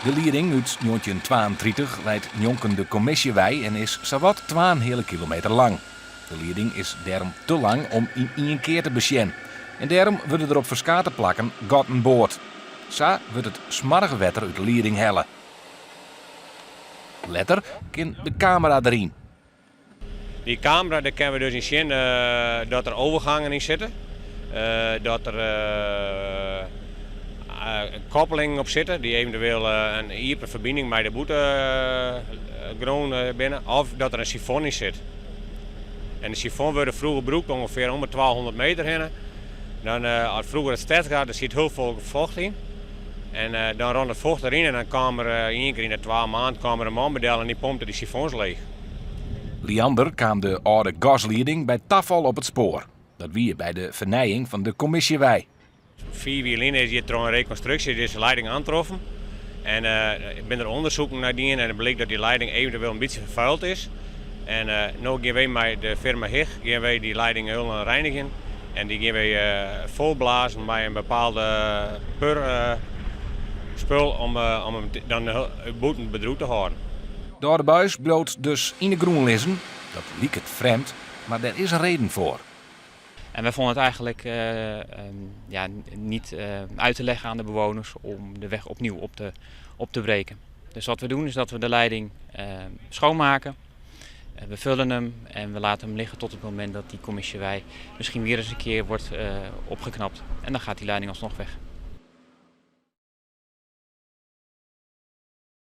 De leiding uit 1932 leidt Jonken de Commissiewei en is zowat 2 hele kilometer lang. De leiding is daarom te lang om in één keer te besjen. En daarom worden er op verschillende plakken gaten boord. Zo wordt het smarrige wetter uit de leiding hellen. Letter kan de camera erin. Die camera, daar kunnen we dus in zien dat er overgangen in zitten. Dat er koppelingen op zitten die eventueel een hyper verbinding met de boetegrond binnen. Of dat er een sifon in zit. En de sifon wordt vroeger gebruikt ongeveer om 1200 meter heen. Dan als vroeger het stad gaat, er zit heel veel vocht in. En dan rond het vocht erin en dan kwam er één keer in de 12 maanden een manbedel en die pompte die sifons leeg. Liander kwam de oude gasleiding bij Tafel op het spoor. Dat wie bij de vernijing van de Commissiewei. 4 wiel in is hier door een reconstructie deze leiding aangetroffen. En ik ben er onderzoek naar die en het bleek dat die leiding eventueel een beetje vervuild is. En nu gaan wij met de firma Hig die leiding heel reinigen. En die gaan wij volblazen bij een bepaalde spul om hem dan boeten bedroefd te houden. Door de buis bloot dus in de groen liggen. Dat liep het vreemd, maar daar is een reden voor. En wij vonden het eigenlijk niet uit te leggen aan de bewoners om de weg opnieuw op te breken. Dus wat we doen is dat we de leiding schoonmaken. We vullen hem en we laten hem liggen tot het moment dat die Commissiewei misschien weer eens een keer wordt opgeknapt. En dan gaat die leiding alsnog weg.